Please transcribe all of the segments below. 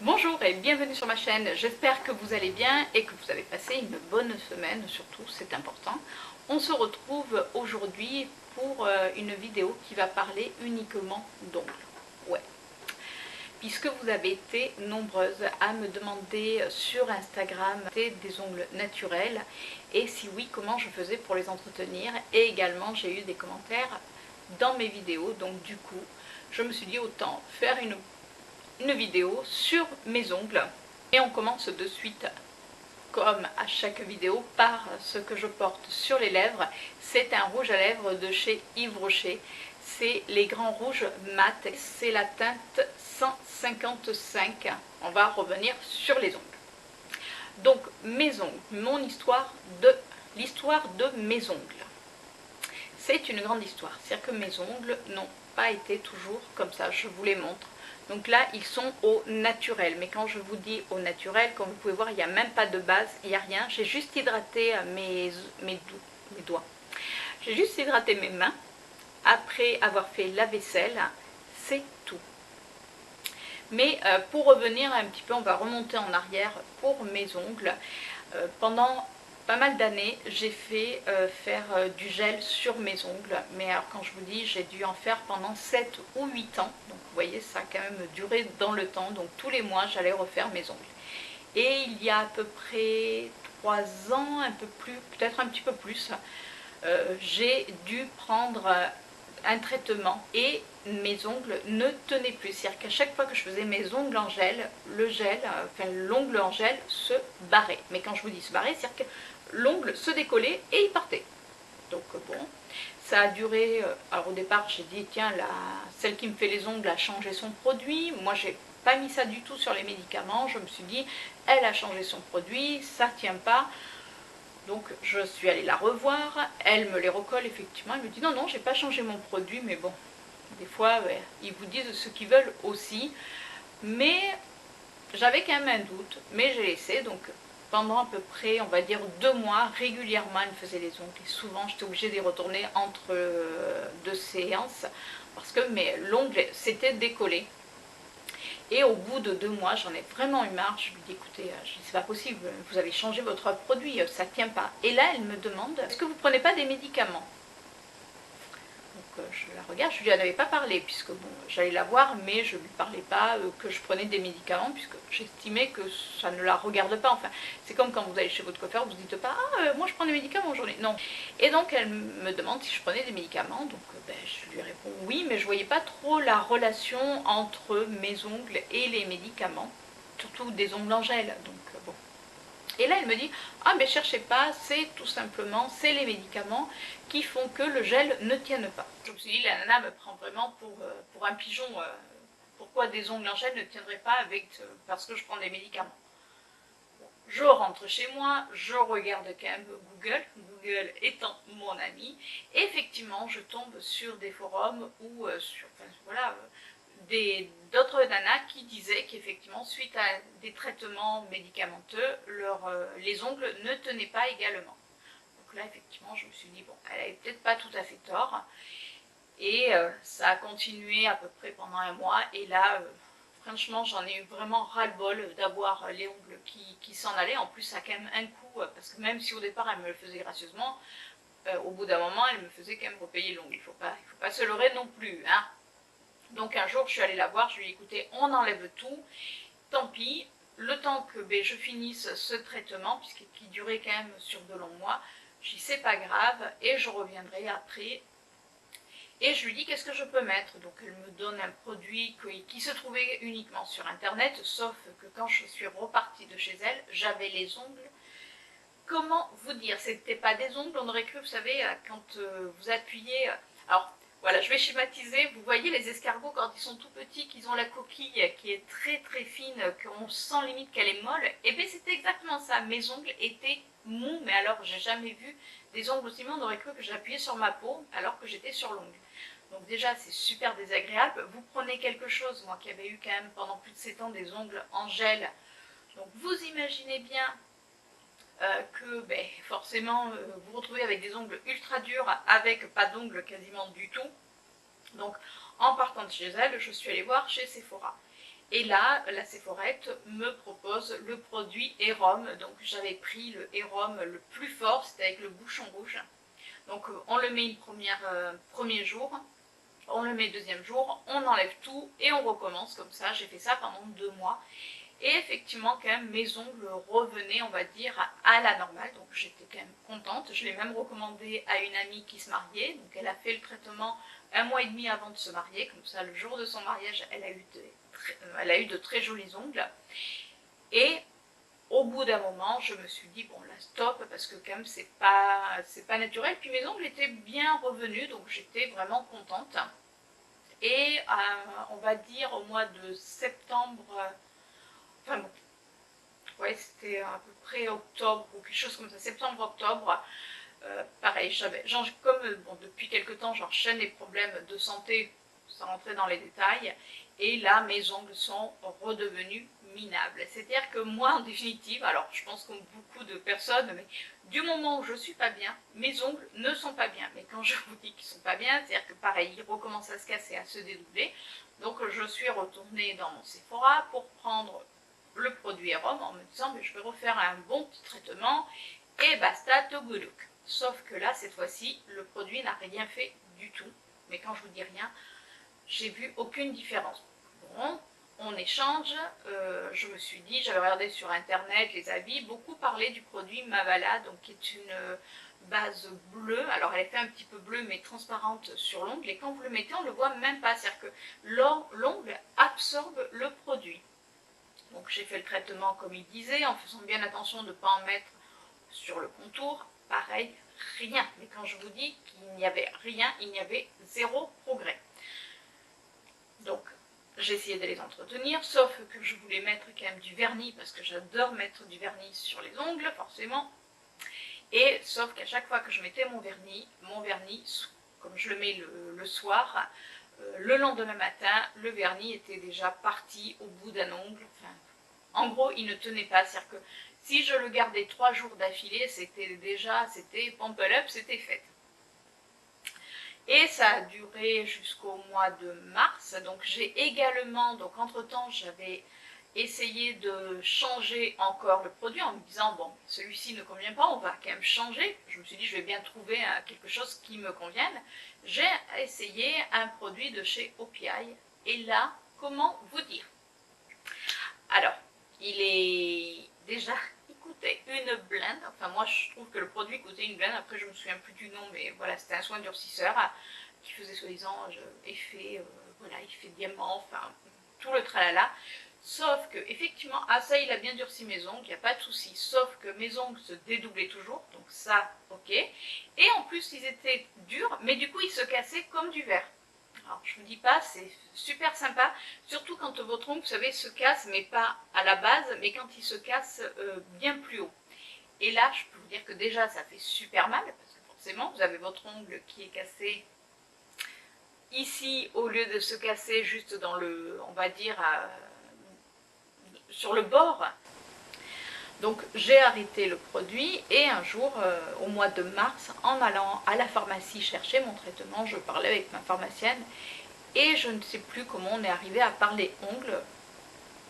Bonjour et bienvenue sur ma chaîne, j'espère que vous allez bien et que vous avez passé une bonne semaine, surtout c'est important. On se retrouve aujourd'hui pour une vidéo qui va parler uniquement d'ongles. Ouais, puisque vous avez été nombreuses à me demander sur Instagram des ongles naturels et si oui, comment je faisais pour les entretenir. Et également j'ai eu des commentaires dans mes vidéos, donc du coup je me suis dit autant faire une vidéo sur mes ongles. Et on commence de suite, comme à chaque vidéo, par ce que je porte sur les lèvres. C'est un rouge à lèvres de chez Yves Rocher. C'est les grands rouges mat. C'est la teinte 155. On va revenir sur les ongles. Donc mes ongles, l'histoire de mes ongles. C'est une grande histoire. C'est-à-dire que mes ongles n'ont pas été toujours comme ça. Je vous les montre. Donc là, ils sont au naturel. Mais quand je vous dis au naturel, comme vous pouvez voir, il n'y a même pas de base, il n'y a rien. J'ai juste hydraté mes doigts. J'ai juste hydraté mes mains après avoir fait la vaisselle. C'est tout. Mais pour revenir un petit peu, on va remonter en arrière pour mes ongles. Pendant pas mal d'années, j'ai fait faire du gel sur mes ongles. Mais alors quand je vous dis, j'ai dû en faire pendant 7 ou 8 ans. Donc vous voyez, ça a quand même duré dans le temps. Donc tous les mois, j'allais refaire mes ongles. Et il y a à peu près 3 ans, un peu plus, peut-être un petit peu plus, j'ai dû prendre un traitement et mes ongles ne tenaient plus. C'est-à-dire qu'à chaque fois que je faisais mes ongles en gel, l'ongle en gel se barrait. Mais quand je vous dis se barrer, c'est-à-dire que l'ongle se décollait et il partait. Donc bon, ça a duré, alors au départ j'ai dit tiens, celle qui me fait les ongles a changé son produit. Moi j'ai pas mis ça du tout sur les médicaments, je me suis dit elle a changé son produit, ça tient pas. Donc je suis allée la revoir, elle me les recolle effectivement, elle me dit non, non, j'ai pas changé mon produit, mais bon, des fois, ouais, ils vous disent ce qu'ils veulent aussi. Mais j'avais quand même un doute, mais j'ai laissé, donc pendant à peu près, on va dire 2 mois, régulièrement, elle me faisait les ongles. Et souvent, j'étais obligée d'y retourner entre 2 séances, parce que l'ongle s'était décollé. Et au bout de 2 mois, j'en ai vraiment eu marre. Je lui dis écoutez, c'est pas possible, vous avez changé votre produit, ça ne tient pas. Et là, elle me demande est-ce que vous ne prenez pas des médicaments? Donc je la regarde, je lui en avais pas parlé, puisque bon, j'allais la voir, mais je ne lui parlais pas que je prenais des médicaments, puisque j'estimais que ça ne la regarde pas. Enfin, c'est comme quand vous allez chez votre coiffeur, vous ne dites pas ah, moi je prends des médicaments aujourd'hui. Non. Et donc elle me demande si je prenais des médicaments, donc je lui réponds oui, mais je ne voyais pas trop la relation entre mes ongles et les médicaments, surtout des ongles en gel. Donc bon. Et là, elle me dit ah, mais cherchez pas, c'est tout simplement, c'est les médicaments qui font que le gel ne tienne pas. Je me suis dit, la nana me prend vraiment pour un pigeon. Pourquoi des ongles en gel ne tiendraient pas parce que je prends des médicaments? Bon, je rentre chez moi, je regarde quand même Google étant mon ami. Et effectivement, je tombe sur des forums ou d'autres nanas qui disaient qu'effectivement, suite à des traitements médicamenteux, les ongles ne tenaient pas également. Donc là, effectivement, je me suis dit, bon, elle avait peut-être pas tout à fait tort. Et ça a continué à peu près pendant un mois. Et là, franchement, j'en ai eu vraiment ras-le-bol d'avoir les ongles qui s'en allaient. En plus, ça a quand même un coût, parce que même si au départ, elle me le faisait gracieusement, au bout d'un moment, elle me faisait quand même repayer l'ongle. Il ne faut pas se leurrer non plus, hein. Donc un jour, je suis allée la voir, je lui ai dit écoutez, on enlève tout, tant pis, le temps que je finisse ce traitement, puisqu'il durait quand même sur de longs mois, je lui ai dit c'est pas grave, et je reviendrai après. Et je lui dis qu'est-ce que je peux mettre. Donc elle me donne un produit qui se trouvait uniquement sur internet, sauf que quand je suis repartie de chez elle, j'avais les ongles. Comment vous dire, c'était pas des ongles, on aurait cru, vous savez, quand vous appuyez. Alors voilà, je vais schématiser. Vous voyez les escargots quand ils sont tout petits, qu'ils ont la coquille qui est très très fine, qu'on sent limite qu'elle est molle. Et bien c'était exactement ça. Mes ongles étaient mous, mais alors j'ai jamais vu des ongles aussi mous. On aurait cru que j'appuyais sur ma peau alors que j'étais sur l'ongle. Donc déjà c'est super désagréable. Vous prenez quelque chose, moi qui avais eu quand même pendant plus de 7 ans des ongles en gel. Donc vous imaginez bien que forcément vous vous retrouvez avec des ongles ultra durs, avec pas d'ongles quasiment du tout. Donc en partant de chez elle, je suis allée voir chez Sephora. Et là, la Sephorette me propose le produit Hérom. Donc j'avais pris le Hérom le plus fort, c'était avec le bouchon rouge. Donc on le met premier jour, on le met deuxième jour, on enlève tout et on recommence comme ça. J'ai fait ça pendant 2 mois. Et effectivement, quand même, mes ongles revenaient, on va dire, à la normale. Donc j'étais quand même contente. Je l'ai même recommandé à une amie qui se mariait. Donc elle a fait le traitement 1 mois et demi avant de se marier. Comme ça, le jour de son mariage, elle a eu de très jolis ongles. Et au bout d'un moment, je me suis dit, bon là, stop, parce que quand même, c'est pas naturel. Puis mes ongles étaient bien revenus, donc j'étais vraiment contente. Et on va dire au mois de septembre... Enfin bon, ouais, c'était à peu près octobre ou quelque chose comme ça, septembre-octobre. Pareil, comme bon, depuis quelques temps, j'enchaîne les problèmes de santé, sans rentrer dans les détails, et là, mes ongles sont redevenus minables. C'est-à-dire que moi, en définitive, alors je pense comme beaucoup de personnes, mais du moment où je suis pas bien, mes ongles ne sont pas bien. Mais quand je vous dis qu'ils sont pas bien, c'est-à-dire que pareil, ils recommencent à se casser, à se dédoubler. Donc je suis retournée dans mon Sephora pour prendre le produit Hérom en me disant mais je vais refaire un bon petit traitement et basta togouluk. Sauf que là cette fois-ci le produit n'a rien fait du tout, mais quand je vous dis rien, j'ai vu aucune différence. Bon, on échange, je me suis dit, j'avais regardé sur internet les avis, beaucoup parlaient du produit Mavala, donc qui est une base bleue, alors elle est fait un petit peu bleue mais transparente sur l'ongle, et quand vous le mettez on ne le voit même pas, c'est-à-dire que l'ongle absorbe le produit. Donc j'ai fait le traitement comme il disait, en faisant bien attention de ne pas en mettre sur le contour. Pareil, rien. Mais quand je vous dis qu'il n'y avait rien, il n'y avait zéro progrès. Donc j'ai essayé de les entretenir, sauf que je voulais mettre quand même du vernis, parce que j'adore mettre du vernis sur les ongles, forcément. Et sauf qu'à chaque fois que je mettais mon vernis, comme je le mets le soir, le lendemain matin, le vernis était déjà parti au bout d'un ongle. Enfin, en gros, il ne tenait pas. C'est-à-dire que si je le gardais 3 jours d'affilée, c'était pump up, c'était fait. Et ça a duré jusqu'au mois de mars. Donc j'ai également, donc entre-temps, j'avais essayé de changer encore le produit en me disant, bon, celui-ci ne convient pas, on va quand même changer. Je me suis dit, je vais bien trouver quelque chose qui me convienne. J'ai essayé un produit de chez OPI. Et là, comment vous dire? Alors, il est déjà, il coûtait une blinde. Enfin, moi, je trouve que le produit coûtait une blinde. Après, je me souviens plus du nom, mais voilà, c'était un soin durcisseur qui faisait soi-disant effet, voilà, effet diamant, enfin, tout le tralala. Sauf que, effectivement, ça, il a bien durci mes ongles, il n'y a pas de souci. Sauf que mes ongles se dédoublaient toujours, donc ça, ok. Et en plus, ils étaient durs, mais du coup, ils se cassaient comme du verre. Alors, je ne vous dis pas, c'est super sympa, surtout quand votre ongle, vous savez, se casse, mais pas à la base, mais quand il se casse bien plus haut. Et là, je peux vous dire que déjà, ça fait super mal, parce que forcément, vous avez votre ongle qui est cassé ici, au lieu de se casser juste dans le, on va dire, sur le bord. Donc j'ai arrêté le produit et un jour, au mois de mars, en allant à la pharmacie chercher mon traitement, je parlais avec ma pharmacienne et je ne sais plus comment on est arrivé à parler ongles.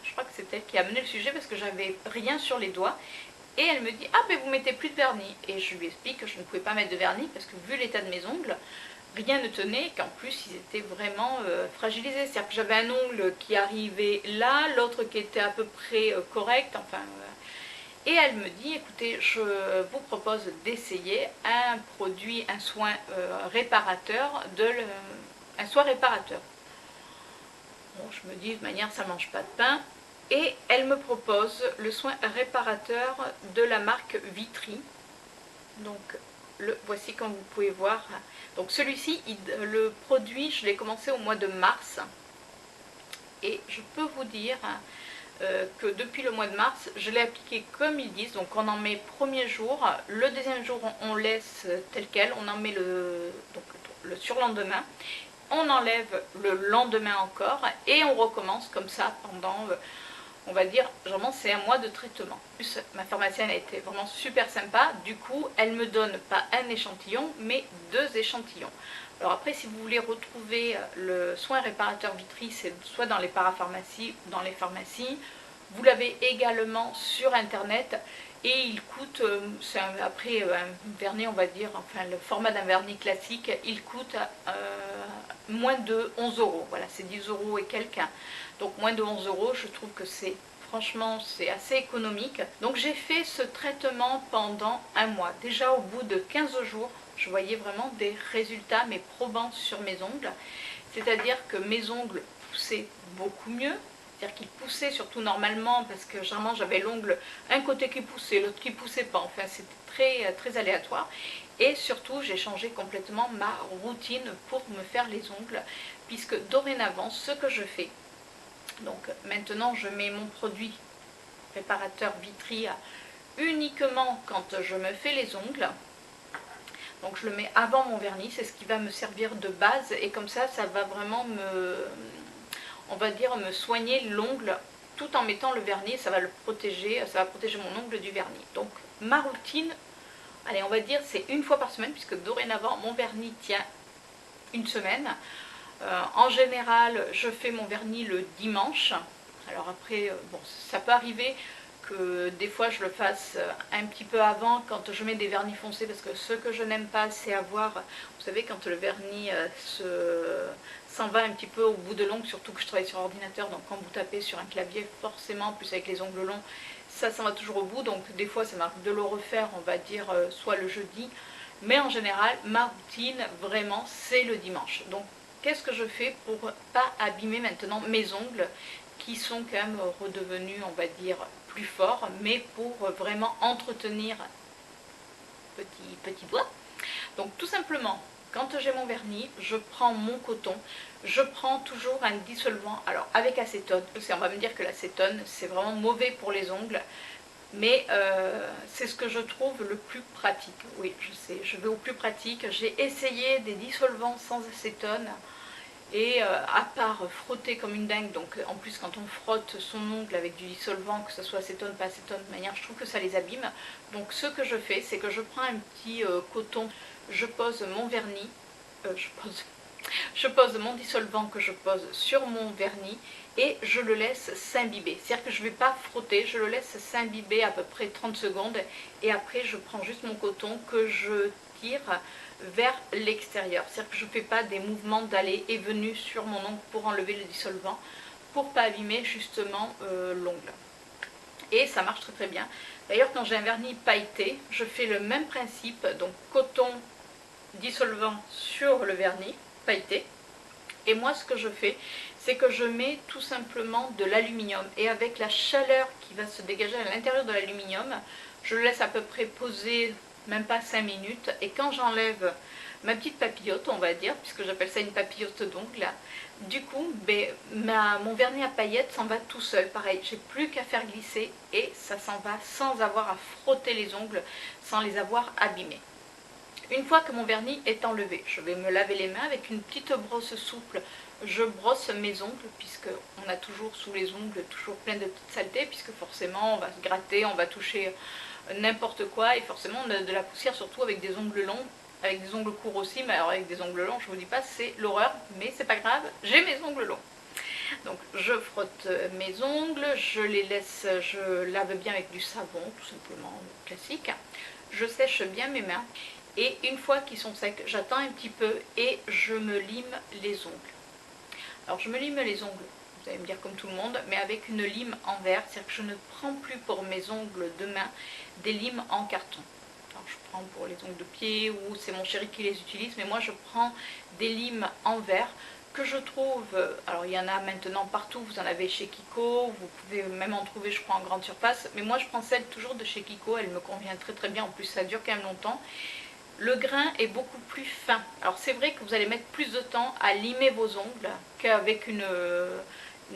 Je crois que c'est elle qui a amené le sujet parce que j'avais rien sur les doigts. Et elle me dit, ah mais vous mettez plus de vernis. Et je lui explique que je ne pouvais pas mettre de vernis parce que vu l'état de mes ongles, rien ne tenait et qu'en plus ils étaient vraiment fragilisés. C'est-à-dire que j'avais un ongle qui arrivait là, l'autre qui était à peu près correct, enfin... Et elle me dit, écoutez, je vous propose d'essayer un produit, un soin réparateur, un soin réparateur. Bon, je me dis, de toute manière, ça ne mange pas de pain. Et elle me propose le soin réparateur de la marque Vitry. Donc, le voici comme vous pouvez voir. Donc celui-ci, le produit, je l'ai commencé au mois de mars. Et je peux vous dire... que depuis le mois de mars, je l'ai appliqué comme ils disent, donc on en met premier jour, le deuxième jour on laisse tel quel, on en met le surlendemain, on enlève le lendemain encore et on recommence comme ça pendant, on va dire, vraiment c'est un mois de traitement. En plus, ma pharmacienne a été vraiment super sympa, du coup elle me donne pas un échantillon mais 2 échantillons. Alors après, si vous voulez retrouver le soin réparateur Vitry, c'est soit dans les parapharmacies ou dans les pharmacies. Vous l'avez également sur internet et il coûte, après un vernis on va dire, enfin le format d'un vernis classique, il coûte moins de 11 euros. Voilà, c'est 10 euros et quelques. Donc moins de 11 euros, je trouve que franchement c'est assez économique. Donc j'ai fait ce traitement pendant un mois. Déjà au bout de 15 jours, je voyais vraiment des résultats mais probants sur mes ongles. C'est-à-dire que mes ongles poussaient beaucoup mieux. C'est-à-dire qu'ils poussaient surtout normalement, parce que généralement j'avais l'ongle, un côté qui poussait, l'autre qui poussait pas. Enfin c'était très, très aléatoire. Et surtout j'ai changé complètement ma routine pour me faire les ongles. Puisque dorénavant ce que je fais, donc maintenant je mets mon produit réparateur Vitry uniquement quand je me fais les ongles. Donc je le mets avant mon vernis, c'est ce qui va me servir de base et comme ça va vraiment on va dire, me soigner l'ongle tout en mettant le vernis, ça va le protéger, ça va protéger mon ongle du vernis. Donc ma routine, allez on va dire c'est une fois par semaine puisque dorénavant mon vernis tient une semaine. En général je fais mon vernis le dimanche. Alors après, bon, ça peut arriver que des fois je le fasse un petit peu avant quand je mets des vernis foncés parce que ce que je n'aime pas c'est avoir, vous savez quand le vernis s'en va un petit peu au bout de l'ongle, surtout que je travaille sur ordinateur, donc quand vous tapez sur un clavier forcément, plus avec les ongles longs, ça s'en va toujours au bout, donc des fois ça m'arrive de le refaire on va dire soit le jeudi, mais en général ma routine vraiment c'est le dimanche. Donc qu'est-ce que je fais pour pas abîmer maintenant mes ongles qui sont quand même redevenus on va dire plus forts, mais pour vraiment entretenir petit doigt. Donc tout simplement, quand j'ai mon vernis, je prends mon coton, je prends toujours un dissolvant, alors avec acétone, on va me dire que l'acétone c'est vraiment mauvais pour les ongles, mais c'est ce que je trouve le plus pratique. Oui, je sais, je vais au plus pratique. J'ai essayé des dissolvants sans acétone et à part frotter comme une dingue, donc en plus quand on frotte son ongle avec du dissolvant, que ce soit acétone, pas acétone, de manière je trouve que ça les abîme. Donc ce que je fais, c'est que je prends un petit coton, je pose mon vernis, je pose mon dissolvant que je pose sur mon vernis et je le laisse s'imbiber. C'est-à-dire que je ne vais pas frotter, je le laisse s'imbiber à peu près 30 secondes et après je prends juste mon coton que je tire vers l'extérieur. C'est-à-dire que je ne fais pas des mouvements d'aller et venue sur mon ongle pour enlever le dissolvant, pour ne pas abîmer justement l'ongle. Et ça marche très très bien. D'ailleurs quand j'ai un vernis pailleté, je fais le même principe, donc coton, dissolvant sur le vernis pailleté. Et moi ce que je fais, c'est que je mets tout simplement de l'aluminium. Et avec la chaleur qui va se dégager à l'intérieur de l'aluminium, je le laisse à peu près poser même pas 5 minutes. Et quand j'enlève ma petite papillote, on va dire, puisque j'appelle ça une papillote d'ongle, du coup, mon vernis à paillettes s'en va tout seul. Pareil, j'ai plus qu'à faire glisser et ça s'en va sans avoir à frotter les ongles, sans les avoir abîmés. Une fois que mon vernis est enlevé, je vais me laver les mains avec une petite brosse souple. Je brosse mes ongles, puisque on a toujours sous les ongles toujours plein de petites saletés, puisque forcément on va se gratter, on va toucher n'importe quoi, et forcément on a de la poussière, surtout avec des ongles longs, avec des ongles courts aussi, mais alors avec des ongles longs, je vous dis pas, c'est l'horreur, mais c'est pas grave, j'ai mes ongles longs. Donc je frotte mes ongles, je les laisse, je lave bien avec du savon, tout simplement classique. Je sèche bien mes mains. Et une fois qu'ils sont secs, j'attends un petit peu et je me lime les ongles. Alors je me lime les ongles, vous allez me dire comme tout le monde, mais avec une lime en verre, c'est-à-dire que je ne prends plus pour mes ongles de main des limes en carton. Alors je prends pour les ongles de pied ou c'est mon chéri qui les utilise, mais moi je prends des limes en verre que je trouve, alors il y en a maintenant partout, vous en avez chez Kiko, vous pouvez même en trouver je crois en grande surface, mais moi je prends celle toujours de chez Kiko, elle me convient très très bien, en plus ça dure quand même longtemps. Le grain est beaucoup plus fin. Alors c'est vrai que vous allez mettre plus de temps à limer vos ongles qu'avec une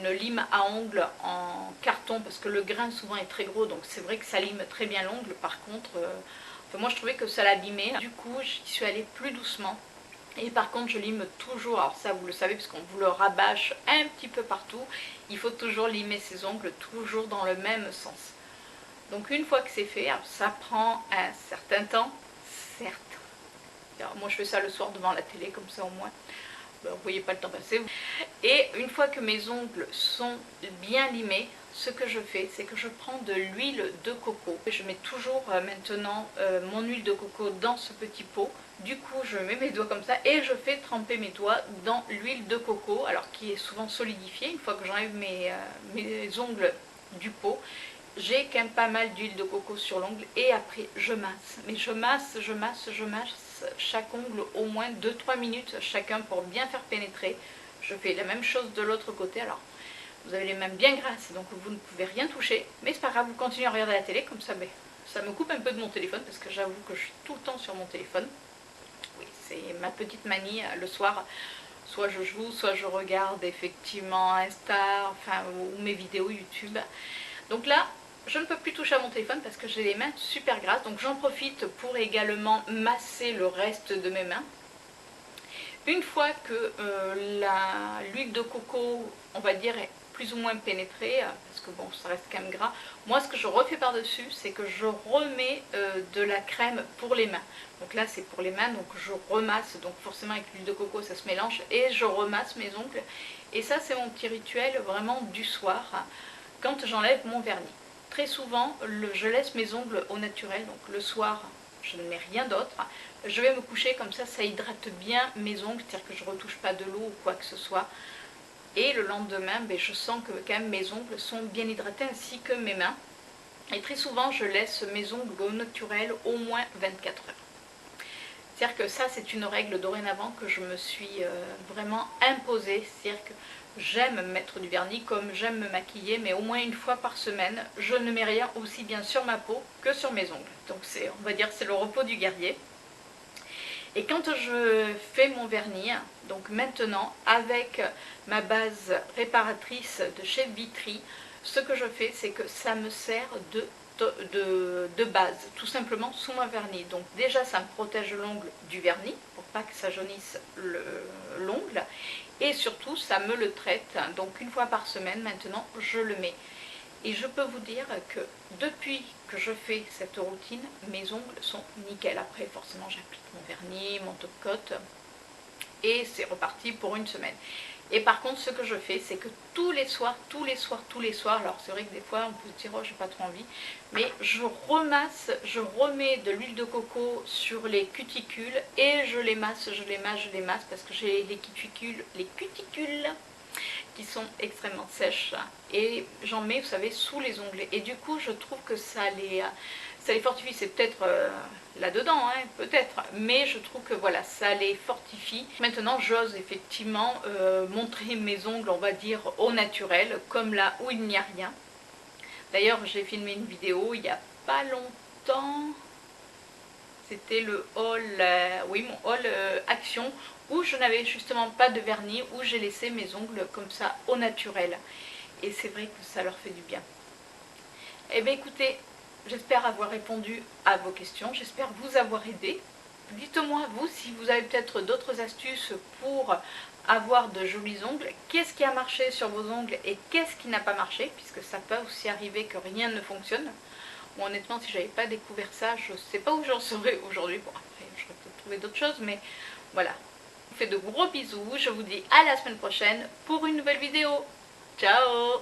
lime à ongles en carton, parce que le grain souvent est très gros, donc c'est vrai que ça lime très bien l'ongle. Par contre, moi je trouvais que ça l'abîmait. Du coup, j'y suis allée plus doucement. Et par contre, je lime toujours, alors ça vous le savez, parce qu'on vous le rabâche un petit peu partout, il faut toujours limer ses ongles, toujours dans le même sens. Donc une fois que c'est fait, alors ça prend un certain temps, certes. Moi je fais ça le soir devant la télé, comme ça au moins vous ne voyez pas le temps passer. Et une fois que mes ongles sont bien limés, ce que je fais, c'est que je prends de l'huile de coco. Je mets toujours maintenant mon huile de coco dans ce petit pot. Du coup, je mets mes doigts comme ça et je fais tremper mes doigts dans l'huile de coco, alors qui est souvent solidifiée. Une fois que j'enlève mes ongles du pot, j'ai quand même pas mal d'huile de coco sur l'ongle et après je masse. Mais je masse chaque ongle au moins 2-3 minutes chacun pour bien faire pénétrer. Je fais la même chose de l'autre côté. Alors vous avez les mains bien grasses donc vous ne pouvez rien toucher, mais c'est pas grave, vous continuez à regarder la télé comme ça. Ça me coupe un peu de mon téléphone parce que j'avoue que je suis tout le temps sur mon téléphone. Oui, c'est ma petite manie le soir. Soit je joue, soit je regarde effectivement Insta, enfin, ou mes vidéos YouTube. Donc là, je ne peux plus toucher à mon téléphone parce que j'ai les mains super grasses. Donc j'en profite pour également masser le reste de mes mains. Une fois que l'huile de coco, on va dire, est plus ou moins pénétrée, parce que bon, ça reste quand même gras, moi ce que je refais par-dessus, c'est que je remets de la crème pour les mains. Donc là c'est pour les mains, donc je remasse, donc forcément avec l'huile de coco ça se mélange, et je remasse mes ongles. Et ça c'est mon petit rituel vraiment du soir, quand j'enlève mon vernis. Très souvent, je laisse mes ongles au naturel, donc le soir, je ne mets rien d'autre. Je vais me coucher comme ça hydrate bien mes ongles, c'est-à-dire que je ne retouche pas de l'eau ou quoi que ce soit. Et le lendemain, je sens que quand même mes ongles sont bien hydratés ainsi que mes mains. Et très souvent, je laisse mes ongles au naturel au moins 24 heures. C'est-à-dire que ça, c'est une règle dorénavant que je me suis vraiment imposée. C'est-à-dire que j'aime mettre du vernis comme j'aime me maquiller, mais au moins une fois par semaine, je ne mets rien aussi bien sur ma peau que sur mes ongles. Donc on va dire c'est le repos du guerrier. Et quand je fais mon vernis, donc maintenant avec ma base réparatrice de chez Vitry, ce que je fais, c'est que ça me sert de base, tout simplement sous mon vernis. Donc déjà ça me protège l'ongle du vernis, pour pas que ça jaunisse l'ongle, et surtout ça me le traite. Donc une fois par semaine maintenant je le mets. Et je peux vous dire que depuis que je fais cette routine, mes ongles sont nickel. Après forcément j'applique mon vernis, mon top-coat, et c'est reparti pour une semaine. Et par contre ce que je fais, c'est que tous les soirs, alors c'est vrai que des fois on peut se dire oh j'ai pas trop envie, mais je remasse, je remets de l'huile de coco sur les cuticules et je les masse, parce que j'ai les cuticules qui sont extrêmement sèches et j'en mets, vous savez, sous les ongles et du coup je trouve que ça les fortifie. C'est peut-être là-dedans, hein, peut-être, mais je trouve que voilà, ça les fortifie. Maintenant j'ose effectivement montrer mes ongles, on va dire au naturel, comme là où il n'y a rien. D'ailleurs j'ai filmé une vidéo il n'y a pas longtemps, c'était le haul, oui, mon haul action, où je n'avais justement pas de vernis, où j'ai laissé mes ongles comme ça au naturel. Et c'est vrai que ça leur fait du bien. Eh bien écoutez, j'espère avoir répondu à vos questions, j'espère vous avoir aidé. Dites-moi vous si vous avez peut-être d'autres astuces pour avoir de jolis ongles. Qu'est-ce qui a marché sur vos ongles et qu'est-ce qui n'a pas marché, puisque ça peut aussi arriver que rien ne fonctionne. Bon, honnêtement, si j'avais pas découvert ça, je ne sais pas où j'en serais aujourd'hui. Bon, après, j'aurais peut-être trouvé d'autres choses, mais voilà. Je vous fais de gros bisous. Je vous dis à la semaine prochaine pour une nouvelle vidéo. Ciao!